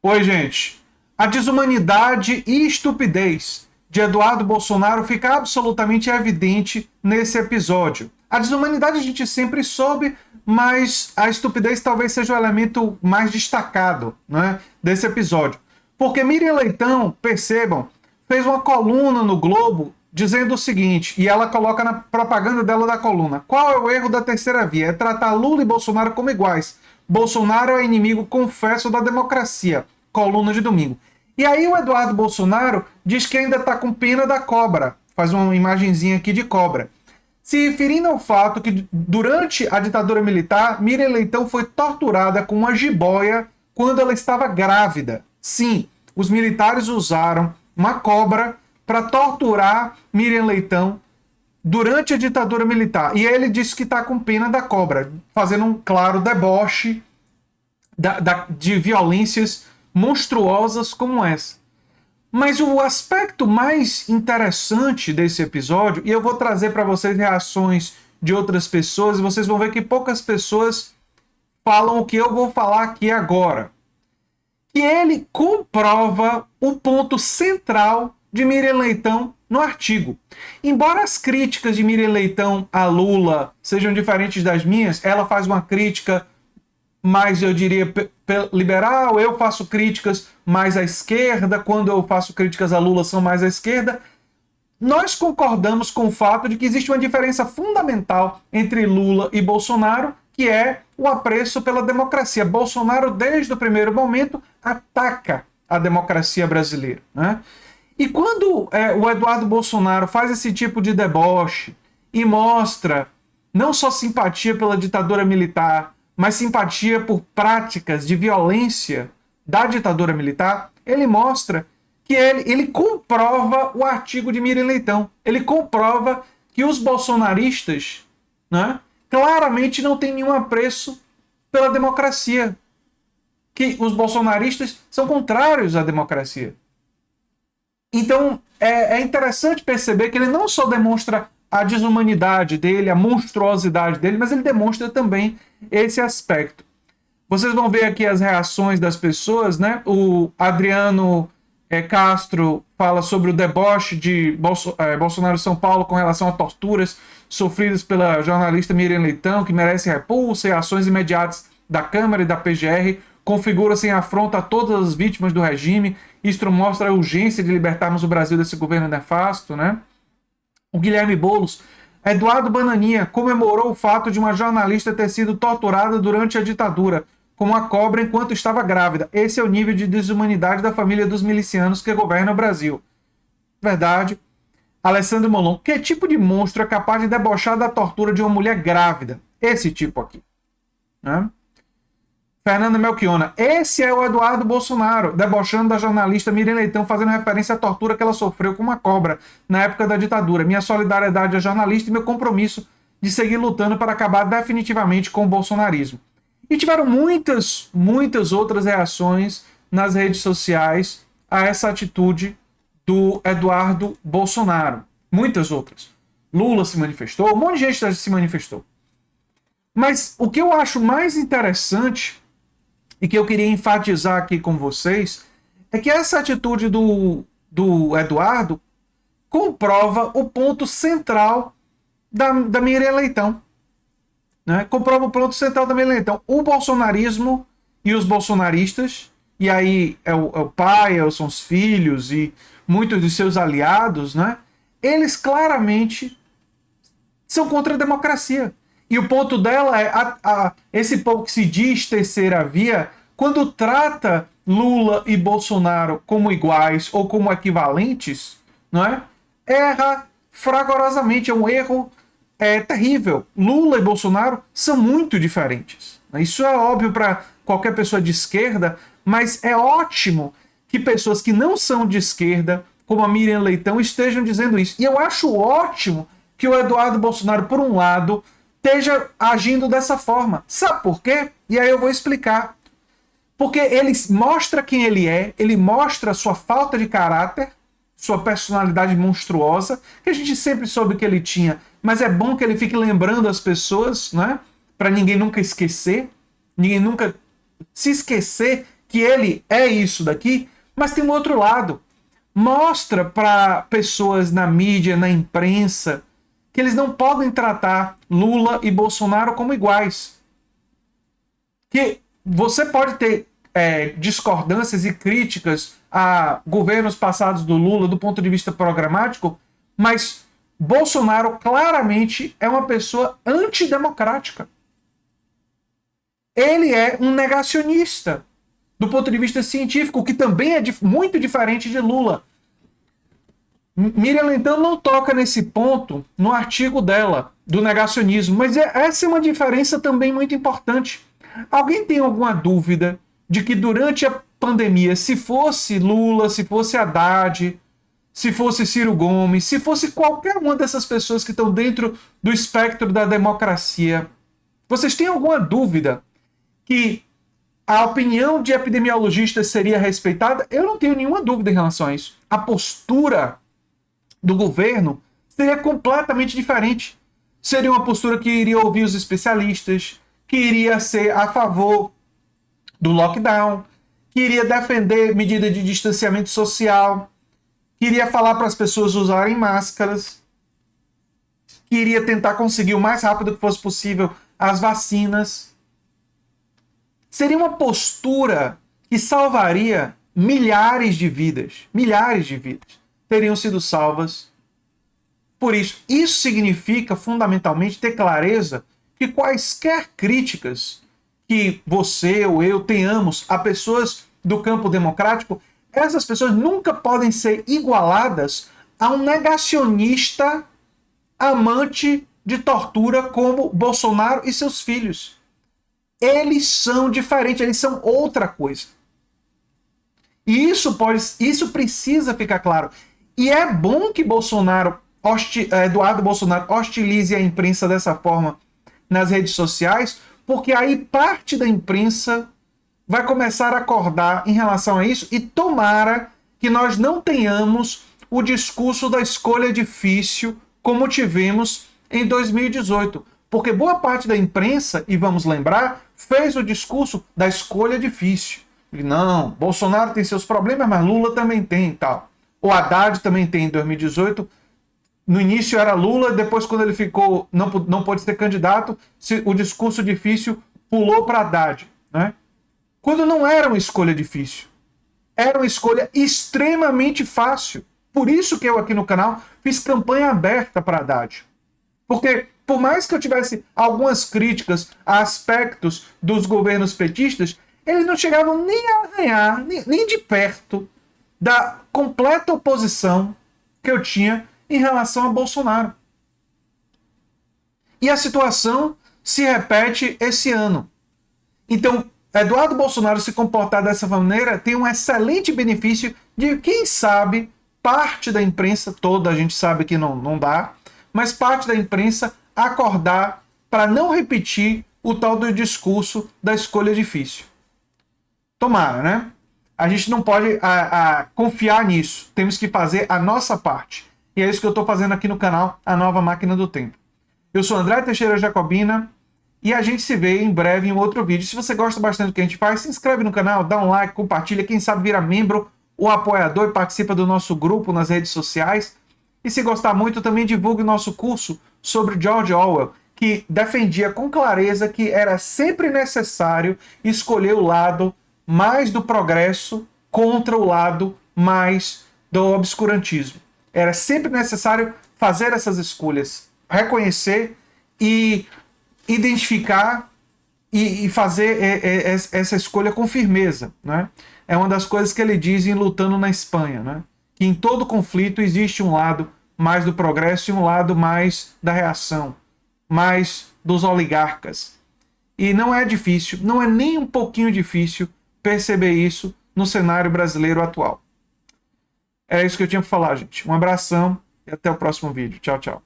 Oi, gente. A desumanidade e estupidez de Eduardo Bolsonaro fica absolutamente evidente nesse episódio. A desumanidade a gente sempre soube, mas a estupidez talvez seja o elemento mais destacado, né, desse episódio. Porque Miriam Leitão, percebam, fez uma coluna no Globo dizendo o seguinte, e ela coloca na propaganda dela da coluna: qual é o erro da terceira via? É tratar Lula e Bolsonaro como iguais. Bolsonaro é inimigo confesso da democracia. Coluna de domingo. E aí o Eduardo Bolsonaro diz que ainda está com pena da cobra. Faz uma imagenzinha aqui de cobra. Se referindo ao fato que durante a ditadura militar, Miriam Leitão foi torturada com uma jiboia quando ela estava grávida. Sim, os militares usaram uma cobra para torturar Miriam Leitão durante a ditadura militar. E ele disse que está com pena da cobra, fazendo um claro deboche de violências monstruosas como essa. Mas o aspecto mais interessante desse episódio, e eu vou trazer para vocês reações de outras pessoas, e vocês vão ver que poucas pessoas falam o que eu vou falar aqui agora. Que ele comprova o ponto central de Miriam Leitão no artigo. Embora as críticas de Miriam Leitão a Lula sejam diferentes das minhas, ela faz uma crítica mais, eu diria, liberal, eu faço críticas mais à esquerda, quando eu faço críticas a Lula são mais à esquerda. Nós concordamos com o fato de que existe uma diferença fundamental entre Lula e Bolsonaro, que é o apreço pela democracia. Bolsonaro, desde o primeiro momento, ataca a democracia brasileira, né? E quando o Eduardo Bolsonaro faz esse tipo de deboche e mostra não só simpatia pela ditadura militar, mas simpatia por práticas de violência da ditadura militar, ele mostra que ele comprova o artigo de Miriam Leitão. Ele comprova que os bolsonaristas, né, claramente não têm nenhum apreço pela democracia. Que os bolsonaristas são contrários à democracia. Então, é interessante perceber que ele não só demonstra a desumanidade dele, a monstruosidade dele, mas ele demonstra também esse aspecto. Vocês vão ver aqui as reações das pessoas, né? O Adriano Castro fala sobre o deboche de Bolsonaro e São Paulo com relação a torturas sofridas pela jornalista Miriam Leitão, que merece repulsa e ações imediatas da Câmara e da PGR, configura-se em afronta a todas as vítimas do regime. Isto mostra a urgência de libertarmos o Brasil desse governo nefasto, né? O Guilherme Boulos, Eduardo Bananinha comemorou o fato de uma jornalista ter sido torturada durante a ditadura, com uma cobra enquanto estava grávida. Esse é o nível de desumanidade da família dos milicianos que governa o Brasil. Verdade. Alessandro Molon, que tipo de monstro é capaz de debochar da tortura de uma mulher grávida? Esse tipo aqui, né? Fernanda Melchiona, esse é o Eduardo Bolsonaro, debochando da jornalista Miriam Leitão, fazendo referência à tortura que ela sofreu com uma cobra na época da ditadura. Minha solidariedade à jornalista e meu compromisso de seguir lutando para acabar definitivamente com o bolsonarismo. E tiveram muitas outras reações nas redes sociais a essa atitude do Eduardo Bolsonaro. Muitas outras. Lula se manifestou, um monte de gente se manifestou. Mas o que eu acho mais interessante e que eu queria enfatizar aqui com vocês é que essa atitude do Eduardo comprova o ponto central da Miriam Leitão. Né? Comprova o ponto central da Miriam Leitão. O bolsonarismo e os bolsonaristas, e aí é o pai, são os filhos e muitos de seus aliados, né? Eles claramente são contra a democracia. E o ponto dela é esse povo que se diz terceira via, quando trata Lula e Bolsonaro como iguais ou como equivalentes, não é? Erra fragorosamente, é um erro terrível. Lula e Bolsonaro são muito diferentes. Isso é óbvio para qualquer pessoa de esquerda, mas é ótimo que pessoas que não são de esquerda, como a Miriam Leitão, estejam dizendo isso. E eu acho ótimo que o Eduardo Bolsonaro, por um lado, esteja agindo dessa forma. Sabe por quê? E aí eu vou explicar. Porque ele mostra quem ele é, ele mostra sua falta de caráter, sua personalidade monstruosa, que a gente sempre soube que ele tinha, mas é bom que ele fique lembrando as pessoas, né? Para ninguém nunca esquecer, ninguém nunca se esquecer que ele é isso daqui, mas tem um outro lado. Mostra para pessoas na mídia, na imprensa, que eles não podem tratar Lula e Bolsonaro como iguais. Que você pode ter discordâncias e críticas a governos passados do Lula do ponto de vista programático, mas Bolsonaro claramente é uma pessoa antidemocrática. Ele é um negacionista do ponto de vista científico, que também é muito diferente de Lula. Miriam Lentano não toca nesse ponto no artigo dela, do negacionismo, mas essa é uma diferença também muito importante. Alguém tem alguma dúvida de que durante a pandemia, se fosse Lula, se fosse Haddad, se fosse Ciro Gomes, se fosse qualquer uma dessas pessoas que estão dentro do espectro da democracia, vocês têm alguma dúvida que a opinião de epidemiologistas seria respeitada? Eu não tenho nenhuma dúvida em relação a isso. A postura do governo seria completamente diferente. Seria uma postura que iria ouvir os especialistas, que iria ser a favor do lockdown, que iria defender medidas de distanciamento social, que iria falar para as pessoas usarem máscaras, que iria tentar conseguir o mais rápido que fosse possível as vacinas. Seria uma postura que salvaria milhares de vidas. Milhares de vidas teriam sido salvas. Por isso, isso significa fundamentalmente ter clareza que quaisquer críticas que você ou eu tenhamos a pessoas do campo democrático, essas pessoas nunca podem ser igualadas a um negacionista amante de tortura como Bolsonaro e seus filhos. Eles são diferentes, eles são outra coisa. E isso precisa ficar claro. E é bom que Eduardo Bolsonaro hostilize a imprensa dessa forma nas redes sociais, porque aí parte da imprensa vai começar a acordar em relação a isso, e tomara que nós não tenhamos o discurso da escolha difícil como tivemos em 2018. Porque boa parte da imprensa, e vamos lembrar, fez o discurso da escolha difícil. E não, Bolsonaro tem seus problemas, mas Lula também tem e tal. O Haddad também tem em 2018. No início era Lula, depois quando ele ficou, não pôde ser candidato, o discurso difícil pulou para Haddad, né? Quando não era uma escolha difícil, era uma escolha extremamente fácil. Por isso que eu aqui no canal fiz campanha aberta para Haddad. Porque por mais que eu tivesse algumas críticas a aspectos dos governos petistas, eles não chegavam nem a arranhar, nem de perto, da completa oposição que eu tinha em relação a Bolsonaro. E a situação se repete esse ano. Então, Eduardo Bolsonaro se comportar dessa maneira tem um excelente benefício de, quem sabe, parte da imprensa, toda a gente sabe que não dá, mas parte da imprensa acordar para não repetir o tal do discurso da escolha difícil. Tomara, né? A gente não pode confiar nisso. Temos que fazer a nossa parte. E é isso que eu estou fazendo aqui no canal, A Nova Máquina do Tempo. Eu sou André Teixeira Jacobina e a gente se vê em breve em um outro vídeo. Se você gosta bastante do que a gente faz, se inscreve no canal, dá um like, compartilha, quem sabe vira membro ou apoiador e participa do nosso grupo nas redes sociais. E se gostar muito, também divulgue o nosso curso sobre George Orwell, que defendia com clareza que era sempre necessário escolher o lado mais do progresso contra o lado mais do obscurantismo. Era sempre necessário fazer essas escolhas, reconhecer e identificar e fazer essa escolha com firmeza, né? É uma das coisas que ele diz em Lutando na Espanha, né? Que em todo conflito existe um lado mais do progresso e um lado mais da reação, mais dos oligarcas. E não é difícil, não é nem um pouquinho difícil perceber isso no cenário brasileiro atual. É isso que eu tinha para falar, gente. Um abração e até o próximo vídeo. Tchau, tchau.